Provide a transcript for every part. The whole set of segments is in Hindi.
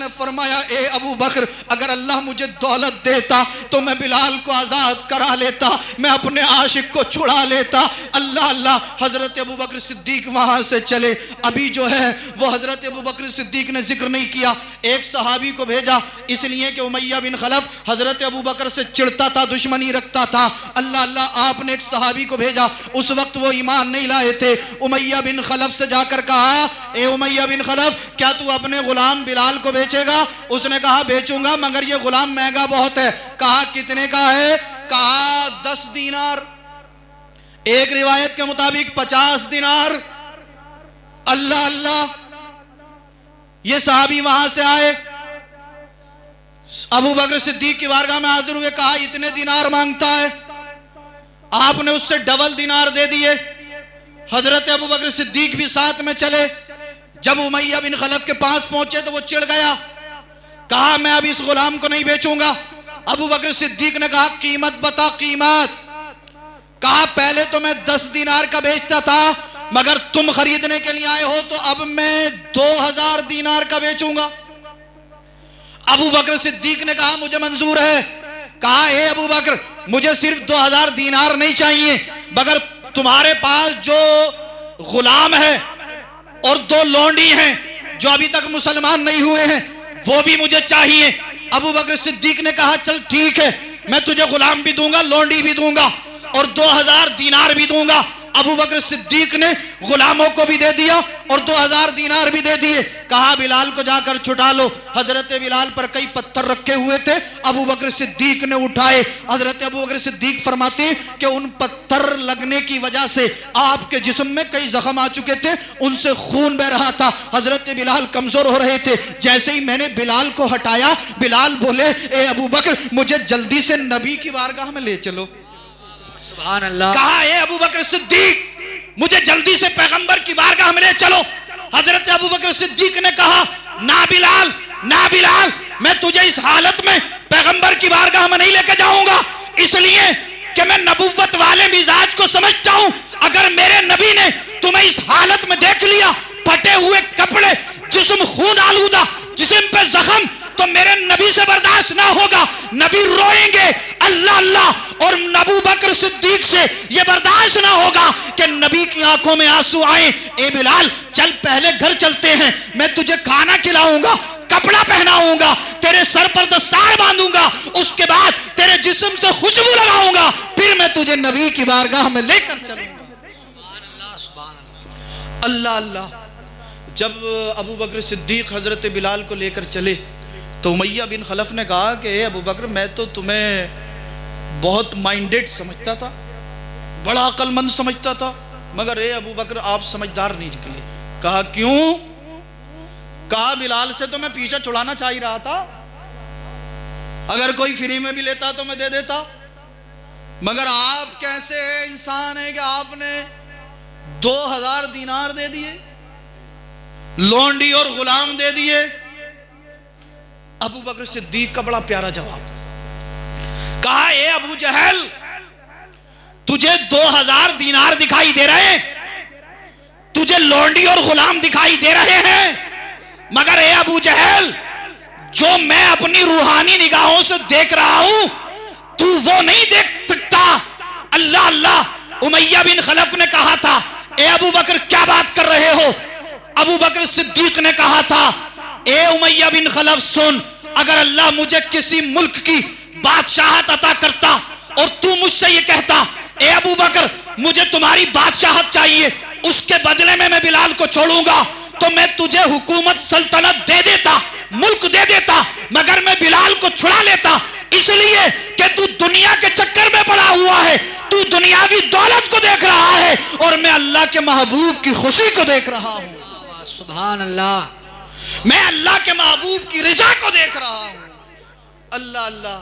ने फरमाया, ए अबू बकर, अगर अल्लाह मुझे दौलत देता तो मैं बिलाल को आज़ाद करा लेता, मैं अपने आशिक को छुड़ा लेता। अल्लाह अल्लाह। हज़रत अबू बकर सिद्दीक वहाँ से चले। अभी जो है वो हज़रत अबू बकर सिद्दीक ने जिक्र नहीं किया, एक सहाबी को भेजा, इसलिए कि उमैया बिन खलफ हज़रत अबू बकर से चिढ़ता था, दुश्मनी रखता था। अल्लाह अल्लाह, आपने एक सहाबी को भेजा, उस वक्त वो ईमान नहीं लाए थे। उमैया बिन खलफ से जाकर कहा, ए उमैया बिन खलफ, क्या तू अपने गुलाम बिलाल को बेचेगा? उसने कहा बेचूंगा, मगर ये गुलाम महंगा बहुत है। कहा कितने का है? कहा 10 दीनार, एक रिवायत के मुताबिक 50 दीनार। अल्लाह अल्लाह। ये सहाबी वहां से आए, अबू बकर सिद्दीक की बारगाह में हाजिर हुए, कहा इतने दिनार मांगता है। आपने उससे डबल दिनार दे दिए। हजरत अबू बकर सिद्दीक भी साथ में चले। जब उमैया बिन खलफ के पास पहुंचे तो वो चिढ़ गया, कहा मैं अब इस गुलाम को नहीं बेचूंगा। अबू बकर सिद्दीक ने कहा कीमत बता, कीमत। कहा पहले तो मैं 10 दीनार का बेचता था, मगर तुम खरीदने के लिए आए हो तो अब मैं 2000 दीनार का बेचूंगा। अबू बकर सिद्दीक ने कहा मुझे मंजूर है। कहा ए अबू बकर, मुझे सिर्फ 2000 दीनार नहीं चाहिए, मगर तुम्हारे पास जो गुलाम है और 2 लौंडी हैं जो अभी तक मुसलमान नहीं हुए हैं, वो भी मुझे चाहिए। अबू बकर सिद्दीक ने कहा चल ठीक है, मैं तुझे गुलाम भी दूंगा, लौंडी भी दूंगा और 2000 दीनार भी दूंगा। अबू बकर सिद्दीक ने गुलामों को भी दे दिया और 2000 दीनार भी दे दिए। कहा बिलाल को जाकर छुटा लो। हजरत बिलाल पर कई पत्थर रखे हुए थे, अबू बकर सिद्दीक ने उठाए। हजरत अबू बकर सिद्दीक फरमाते कि उन पत्थर लगने की वजह से आपके जिस्म में कई जख्म आ चुके थे, उनसे खून बह रहा था। हजरत बिलाल कमजोर हो रहे थे। जैसे ही मैंने बिलाल को हटाया, बिलाल बोले ए अबू बकर, मुझे जल्दी से नबी की बारगाह में ले चलो। सुभान अल्लाह। कहा ए अबू बकर सिद्दीक, मुझे जल्दी से पैगंबर की बारगाह में ले चलो। हजरत अबू बकर सिद्दीक ने कहा ना बिलाल, ना बिलाल, मैं तुझे इस हालत में पैगंबर की बारगाह में नहीं लेके जाऊंगा, इसलिए कि मैं नबुव्वत वाले मिजाज को समझता हूं। अगर मेरे नबी ने तुम्हें इस हालत में देख लिया, फटे हुए कपड़े, जिस्म खून आलूदा, जिस्म पे जख्म, तो मेरे नबी से बर्दाश्त ना होगा, नबी रोएंगे। अल्लाह अल्लाह। और अबू बकर सिद्दीक से ये बर्दाश्त ना होगा कि नबी की आंखों में आंसू आए। ए बिलाल, चल पहले घर चलते हैं, मैं तुझे खाना खिलाऊंगा, कपड़ा पहनाऊंगा, तेरे सर पर दस्तार बांधूंगा, उसके बाद तेरे जिस्म से खुशबू लगाऊंगा, फिर मैं तुझे नबी की बारगाह में लेकर चलूंगा। सुभान अल्लाह, सुभान अल्लाह। अल्लाह अल्लाह। जब अबू बकर सिद्दीक हजरत बिलाल को लेकर चले तो उमैया बिन खलफ ने कहा कि अबू बकर, मैं तो तुम्हें बहुत माइंडेड समझता था, बड़ा अक्लमंद समझता था, मगर ए अबू बकर आप समझदार नहीं निकले। कहा क्यों? कहा बिलाल से तो मैं पीछा छुड़ाना चाह ही रहा था, अगर कोई फ्री में भी लेता तो मैं दे देता, मगर आप कैसे इंसान है कि आपने 2000 दीनार दे दिए, लौंडी और गुलाम दे दिए। अबू बकर सिद्दीक का बड़ा प्यारा जवाब। कहा ए अबू जहल, तुझे 2000 दीनार दिखाई दे रहे, तुझे लौंडी और गुलाम दिखाई दे रहे हैं, मगर ए अबू जहल, जो मैं अपनी रूहानी निगाहों से देख रहा हूं, तू वो नहीं देख सकता। अल्लाह अल्लाह। उमैया बिन खलफ ने कहा था ए अबू बकर क्या बात कर रहे हो? अबू बकर सिद्दीक ने कहा था ए उमैया बिन खलफ सुन, अगर अल्लाह मुझे किसी मुल्क की बादशाहत अता करता और तू मुझसे ये कहता ए अबू बकर मुझे तुम्हारी बादशाहत चाहिए, उसके बदले में मैं बिलाल को छोड़ूंगा, तो मैं तुझे हुकूमत सल्तनत दे देता, मुल्क दे देता, मगर मैं बिलाल को छुड़ा लेता, इसलिए कि तू दुनिया के चक्कर में पड़ा हुआ है, तू दुनियावी दौलत को देख रहा है और मैं अल्लाह के महबूब की खुशी को देख रहा हूं। सुभान अल्लाह। मैं अल्लाह के महबूब की रिजा को देख रहा हूं। अल्लाह अल्लाह।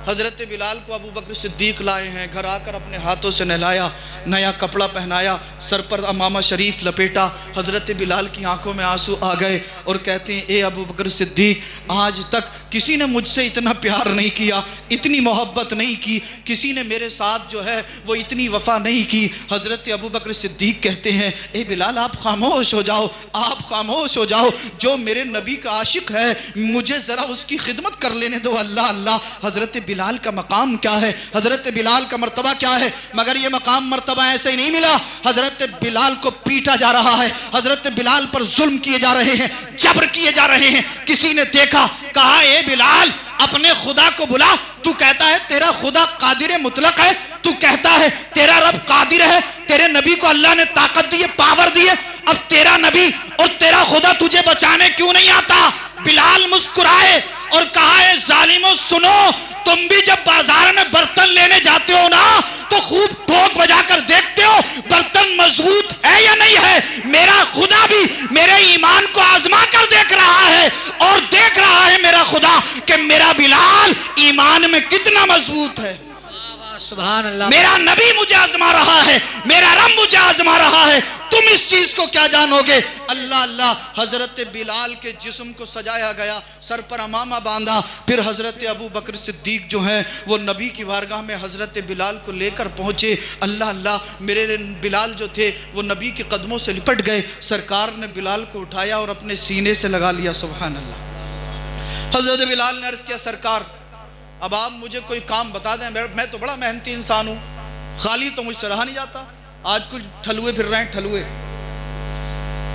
हजरत बिलाल को अबू बकर सिद्दीक लाए हैं, घर आकर अपने हाथों से नहलाया, नया कपड़ा पहनाया, सर पर अमामा शरीफ लपेटा। हजरत बिलाल की आंखों में आंसू आ गए और कहते हैं ए अबू बकर सिद्दीक, आज तक किसी ने मुझसे इतना प्यार नहीं किया, इतनी मोहब्बत नहीं की, किसी ने मेरे साथ जो है वो इतनी वफा नहीं की। हज़रत अबू बकर सिद्दीक कहते हैं, ए बिलाल आप खामोश हो जाओ, आप खामोश हो जाओ, जो मेरे नबी का आशिक है मुझे ज़रा उसकी खिदमत कर लेने दो। अल्लाह अल्लाह, हज़रत बिलाल का मकाम क्या है, हज़रत बिलाल का मर्तबा क्या है। मगर ये मकाम मर्तबा ऐसे ही नहीं मिला। हज़रत बिलाल को पीटा जा रहा है, हज़रत बिलाल पर जुल्म किए जा रहे हैं, जबर किए जा रहे हैं। किसी ने देखा, कहा ए बिलाल अपने खुदा को बुला। तू कहता है तेरा खुदा कादिर मुतलक है, तू कहता है तेरा रब कादिर है, तेरे नबी को अल्लाह ने ताकत दी है, पावर दी है, अब तेरा नबी और तेरा खुदा तुझे बचाने क्यों नहीं आता। बिलाल मुस्कुराए और कहा, है जालिमों सुनो, तुम भी जब बाजार में बर्तन लेने जाते हो ना तो खूब ठोक बजा कर देखते हो बर्तन मजबूत है या नहीं है। मेरा खुदा भी मेरे ईमान को आजमा कर देख रहा है और देख रहा है मेरा खुदा कि मेरा बिलाल ईमान में कितना मजबूत है। सुभान अल्लाह। मेरा नबी मुझे आजमा रहा है, मेरा रब मुझे आजमा रहा है, तुम इस चीज को क्या जानोगे। अल्लाह अल्लाह, हजरत बिलाल के जिस्म को सजाया गया, सर पर अमामा बांधा, फिर हजरत अबू बकर सिद्दीक जो हैं वो नबी की बारगाह में हजरत बिलाल को लेकर पहुंचे। अल्लाह अल्लाह, मेरे बिलाल जो थे वो नबी के कदमों से लिपट गए। सरकार ने बिलाल को उठाया और अपने सीने से लगा लिया। सुभान अल्लाह। हजरत बिलाल ने अर्ज किया, सरकार अब आप मुझे कोई काम बता दें, मैं तो बड़ा मेहनती इंसान हूँ, खाली तो मुझसे रहा नहीं जाता। आज कुछ ठलुए फिर रहे हैं, ठलुए।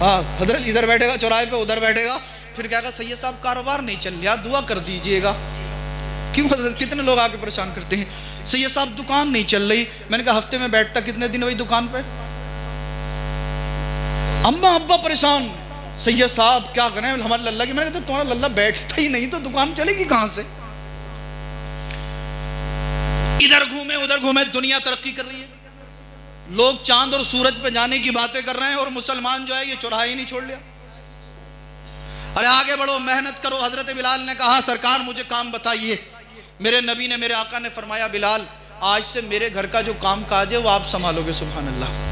हाँ, हजरत इधर बैठेगा चौराहे पे, उधर बैठेगा, फिर कहेगा सैयद साहब कारोबार नहीं चल रहा, दुआ कर दीजिएगा। क्यों हजरत, कितने लोग आके परेशान करते हैं, सैयद साहब दुकान नहीं चल रही। मैंने कहा हफ्ते में बैठता कितने दिन वही दुकान पे। अम्मा अब्बा परेशान, सैयद साहब क्या करें हमारे लल्ला की। मैंने कहा तुम्हारा लल्ला बैठता ही नहीं तो दुकान चलेगी कहां से। इधर घूमे उधर घूमे, दुनिया तरक्की कर रही है, लोग चांद और सूरज पे जाने की बातें कर रहे हैं और मुसलमान जो है ये चौराहा ही नहीं छोड़ लिया। अरे आगे बढ़ो, मेहनत करो। हजरत बिलाल ने कहा, सरकार मुझे काम बताइए। मेरे नबी ने, मेरे आका ने फरमाया, बिलाल आज से मेरे घर का जो काम काज है वो आप संभालोगे। सुभान अल्लाह।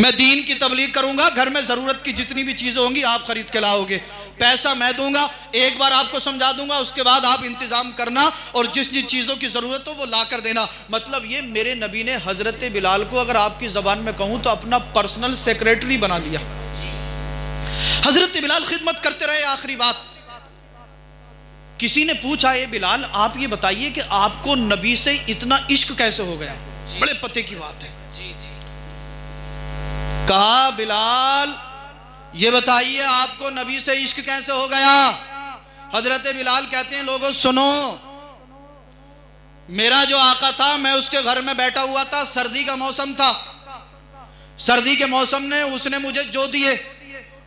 मैं दीन की तबलीग करूंगा, घर में जरूरत की जितनी भी चीजें होंगी आप खरीद के लाओगे, पैसा मैं दूंगा, एक बार आपको समझा दूंगा, उसके बाद आप इंतजाम करना और जिस जिन चीज़ों की ज़रूरत हो वो ला कर देना। मतलब ये मेरे नबी ने हज़रत बिलाल को, अगर आपकी ज़बान में कहूँ तो, अपना पर्सनल सेक्रेटरी बना लिया। हज़रत बिलाल खिदमत करते रहे। आखिरी बात, किसी ने पूछा, ये बिलाल आप ये बताइए कि आपको नबी से इतना इश्क कैसे हो गया। बड़े पते की बात है। कहा, बिलाल ये बताइए आपको नबी से इश्क कैसे हो गया। हजरत बिलाल कहते हैं, लोगों सुनो, मेरा जो आका था मैं उसके घर में बैठा हुआ था, सर्दी का मौसम था, सर्दी के मौसम ने उसने मुझे जो दिए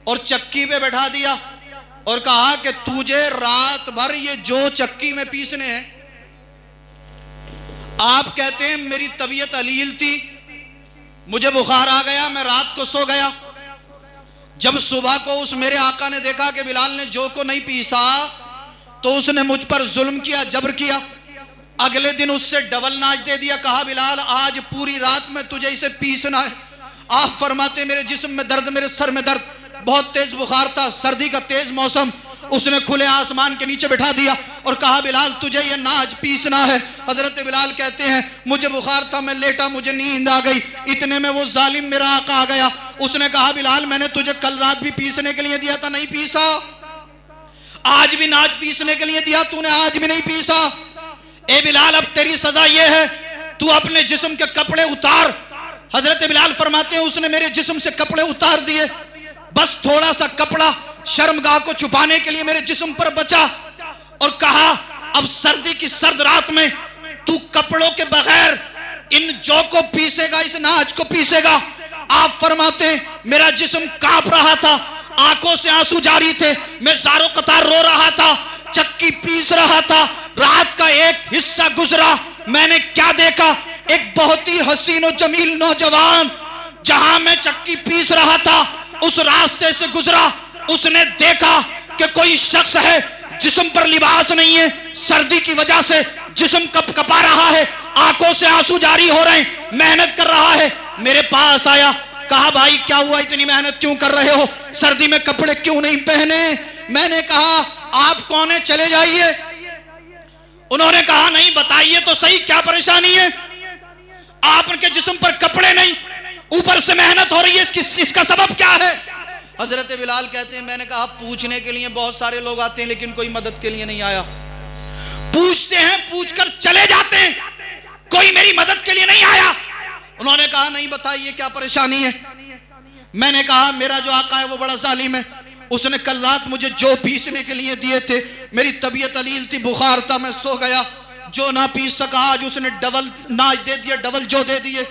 और चक्की पे बैठा दिया और कहा कि तुझे रात भर ये जो चक्की में पीसने हैं। आप कहते हैं मेरी तबीयत अलील थी, मुझे बुखार आ गया, मैं रात को सो गया। जब सुबह को उस मेरे आका ने देखा कि बिलाल ने जो को नहीं पीसा तो उसने मुझ पर जुल्म किया, जबर किया। अगले दिन उससे डबल नाच दे दिया। कहा, बिलाल आज पूरी रात में तुझे इसे पीसना है। आप फरमाते, मेरे जिस्म में दर्द, मेरे सर में दर्द, बहुत तेज बुखार था, सर्दी का तेज मौसम। उसने खुले आसमान के नीचे बैठा दिया और कहा, बिलाल तुझे ये नाच पीसना है। हजरत बिलाल कहते हैं, मुझे बुखार था, मैं लेटा, मुझे नींद आ गई। इतने में वो जालिम मेरा आका आ गया। उसने कहा, बिलाल मैंने तुझे कल रात भी पीसने के लिए दिया था, नहीं पीसा। आज भी नाच पीसने के लिए दिया, तूने आज भी नहीं पीसा। ए बिलाल अब तेरी सजा ये है, तू अपने जिस्म के कपड़े उतार। हजरत बिलाल फरमाते हैं, उसने मेरे जिस्म से कपड़े उतार दिए, बस थोड़ा सा कपड़ा शर्मगाह को छुपाने के लिए मेरे जिस्म पर बचा और कहा, अब सर्दी की सर्द रात में तू कपड़ों के बगैर इन जौ को पीसेगा, इस नाच को पीसेगा। आप फरमाते, मेरा जिस्म कांप रहा था, आंखों से आंसू जारी थे, मैं ज़ारो कतार रो रहा था, चक्की पीस रहा था। रात का एक हिस्सा गुजरा, मैंने क्या देखा, एक बहुत ही हसीन और जमील नौजवान जहां मैं चक्की पीस रहा था उस रास्ते से गुजरा। उसने देखा कि कोई शख्स है, जिस्म पर लिबास नहीं है, सर्दी की वजह से जिस्म कपकपा रहा है, आंखों से आंसू जारी हो रहे हैं, मेहनत कर रहा है। मेरे पास आया, कहा, भाई क्या हुआ, इतनी मेहनत क्यों कर रहे हो, सर्दी में कपड़े क्यों नहीं पहने। मैंने कहा, आप आप कौन है, चले जाइए। उन्होंने कहा नहीं, बताइए तो सही क्या परेशानी है। आपके जिस्म पर कपड़े नहीं, ऊपर से मेहनत हो रही है, इसका सबब क्या है। हजरत बिलाल कहते हैं मैंने कहा पूछने के लिए बहुत सारे लोग आते हैं लेकिन कोई मदद के लिए नहीं आया। पूछते हैं, पूछकर चले जाते हैं, कोई मेरी मदद के लिए नहीं आया। उन्होंने कहा नहीं, बताइए क्या परेशानी है। मैंने कहा मेरा जो आका है वो बड़ा जालिम है, उसने कल रात मुझे जो पीसने के लिए दिए थे, मेरी तबीयत अलील थी, बुखार था, मैं सो गया, जो ना पीस सका आज उसने डबल नाच दे दिया, डबल जो दे दिए।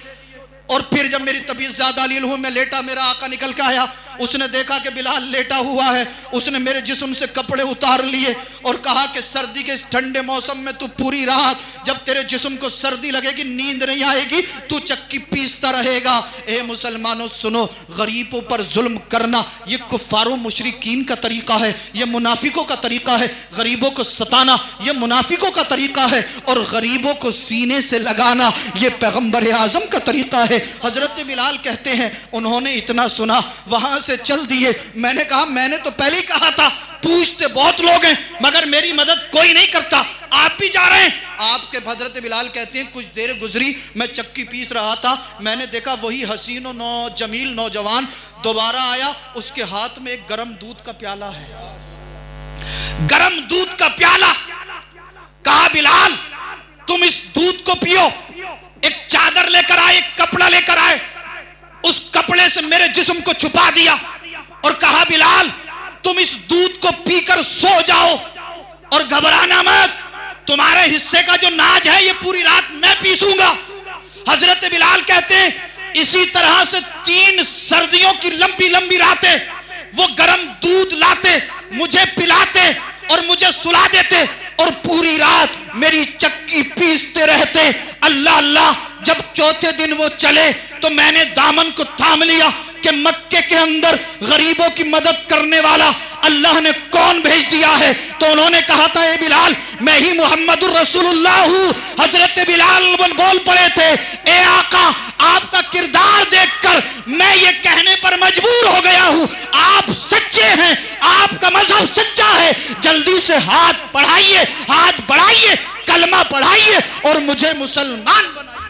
और फिर जब मेरी तबीयत ज्यादा अलील हुई, मैं लेटा, मेरा आका निकल के आया, उसने देखा कि बिलाल लेटा हुआ है, उसने मेरे जिस्म से कपड़े उतार लिए और कहा कि सर्दी के ठंडे मौसम में तू पूरी रात जब तेरे जिस्म को सर्दी लगेगी, नींद नहीं आएगी, तू चक्की पीसता रहेगा। ए मुसलमानों सुनो, गरीबों पर जुल्म करना ये कुफ्फारों मुशरिकीन का तरीका है, ये मुनाफिकों का तरीका है। गरीबों को सताना ये मुनाफिकों का तरीका है और गरीबों को सीने से लगाना ये पैगंबर आजम का तरीका है। हजरत बिलाल कहते हैं उन्होंने इतना सुना, वहां से चल दिए। मैंने कहा मैंने तो पहले ही कहा था, पूछते बहुत लोग हैं मगर मेरी मदद कोई नहीं करता, आप भी जा रहे हैं। आपके हजरत बिलाल कहते हैं कुछ देर गुजरी, मैं चक्की पीस रहा था, मैंने देखा वही हसीनो जमील नौजवान दोबारा आया, उसके हाथ में एक गरम दूध का प्याला है, गरम दूध का प्याला। कहा बिलाल तुम इस दूध को पियो। एक चादर लेकर आए, एक कपड़ा लेकर आए, उस कपड़े से मेरे जिस्म को छुपा दिया और कहा बिलाल तुम इस दूध को पीकर सो जाओ और घबराना मत, तुम्हारे हिस्से का जो नाज है ये पूरी रात मैं पीसूंगा। हजरत बिलाल कहते हैं इसी तरह से 3 सर्दियों की लंबी लंबी रातें वो गर्म दूध लाते, मुझे पिलाते और मुझे सुला देते और पूरी रात मेरी चक्की पीसते रहते। अल्लाह अल्लाह, जब चौथे दिन वो चले तो मैंने दामन को थाम लिया कि मक्के के अंदर गरीबों की मदद करने वाला अल्लाह ने कौन भेज दिया है। तो उन्होंने कहा था ए बिलाल मैं ही मोहम्मदुर रसूलुल्लाह हूँ। हजरत बिलाल बोल पड़े थे ए आका आपका किरदार देखकर मैं ये कहने पर मजबूर हो गया हूँ, आप सच्चे हैं, आपका मजहब सच्चा है, जल्दी से हाथ बढ़ाइए, हाथ बढ़ाइए, कलमा पढ़ाइए और मुझे मुसलमान बनाइए।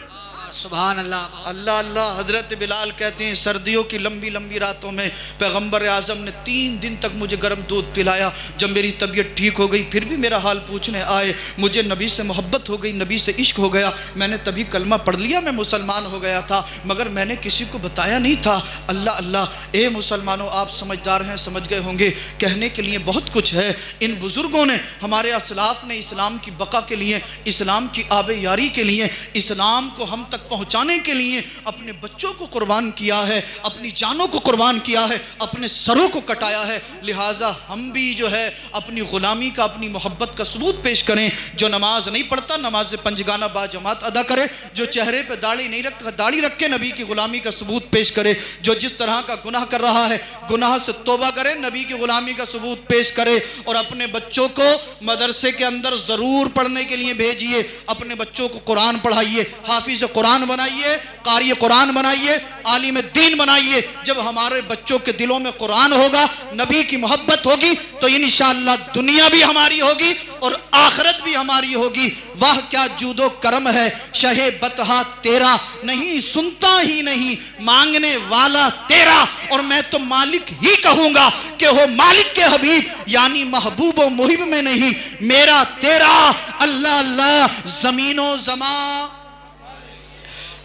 सुभान अल्लाह। अल्लाह अल्लाह। हजरत बिलाल कहते हैं सर्दियों की लंबी लंबी रातों में पैगंबर आजम ने 3 दिन तक मुझे गर्म दूध पिलाया। जब मेरी तबीयत ठीक हो गई फिर भी मेरा हाल पूछने आए, मुझे नबी से मोहब्बत हो गई, नबी से इश्क हो गया, मैंने तभी कलमा पढ़ लिया, मैं मुसलमान हो गया था, मगर मैंने किसी को बताया नहीं था। अल्लाह अल्लाह। ए मुसलमानों आप समझदार हैं, समझ गए होंगे, कहने के लिए बहुत कुछ है। इन बुजुर्गों ने, हमारे असलाफ ने इस्लाम की बका के लिए, इस्लाम की आबे यारी के लिए, इस्लाम को हम तक पहुंचाने के लिए अपने बच्चों को कुर्बान किया है, अपनी जानों को कुर्बान किया है, अपने सरों को कटाया है। लिहाजा हम भी जो है अपनी गुलामी का, अपनी मोहब्बत का सबूत पेश करें। जो नमाज नहीं पढ़ता नमाज पंजगाना बाजमात अदा करे, जो चेहरे पे दाढ़ी नहीं रखता दाढ़ी रखे, नबी की गुलामी का सबूत पेश करे। जो जिस तरह का गुनाह कर रहा है गुनाह से तौबा करे, नबी की गुलामी का सबूत पेश करे। और अपने बच्चों को मदरसे के अंदर ज़रूर पढ़ने के लिए भेजिए, अपने बच्चों को कुरान पढ़ाइए, हाफिज कुरान बनाइए, कारी कुरान बनाइए, आलिम दीन बनाइए। जब हमारे बच्चों के दिलों में कुरान होगा, नबी की मोहब्बत होगी, तो इंशाअल्लाह दुनिया भी हमारी होगी और आखिरत भी हमारी होगी। वाह क्या जूदो करम है शहे बतहा तेरा, नहीं सुनता ही नहीं मांगने वाला तेरा। और मैं तो मालिक ही कहूंगा कि हो मालिक के हबीब, यानी महबूब व मुहिब में नहीं, मेरा तेरा। अल्लाह अल्लाह। जमीनो जमा,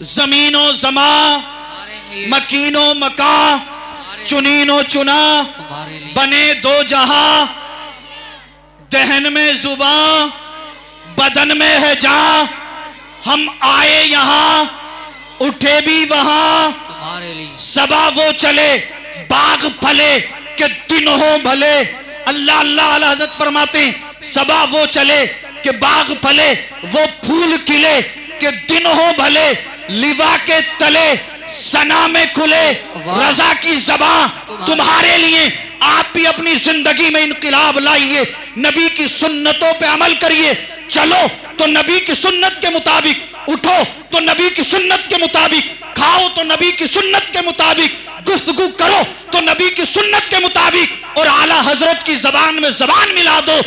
जमीनो जमा, मकीनो मका, चुनीनो चुना, बने 2 जहां, दहन में जुबा, बदन में है जान, हम आए यहां उठे भी वहां, सबा वो चले बाग फले के दिन हो भले। अल्लाह अल्लाह अल्लाह हज़रत फरमाते सबा वो चले के बाग फले, वो फूल खिले के दिन हो भले, लिवा के तले सना में खुले, रजा की ज़बां तुम्हारे लिए। आप भी अपनी जिंदगी में इनकलाब लाइए, नबी की सुन्नतों पे अमल करिए। चलो तो नबी की सुन्नत के मुताबिक, उठो तो नबी की सुन्नत के मुताबिक, खाओ तो नबी की सुन्नत के मुताबिक, गुफ्तगू करो तो नबी की सुन्नत के मुताबिक, और आला हजरत की जबान में जबान मिला दो।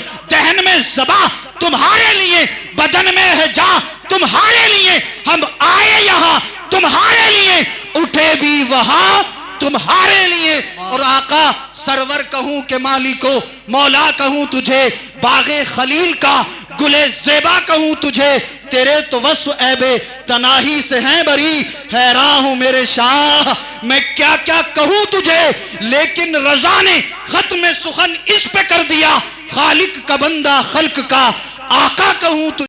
में ज़बा तुम्हारे लिए, बदन में है जा तुम्हारे लिए, हम आए यहाँ तुम्हारे लिए, उठे भी वहां तुम्हारे लिए। और आका सरवर कहूं के मालिको, मौला कहूं तुझे, बागे खलील का गुले ज़ेबा कहूं तुझे, तेरे तो वस्फ ऐबे तनाही से हैं बरी। हैरान हूं मेरे शाह मैं क्या क्या कहूं तुझे, लेकिन रज़ा ने खत्म सुखन इस पे कर दिया, खालिक का बंदा खल्क का आका कहूं तुझे।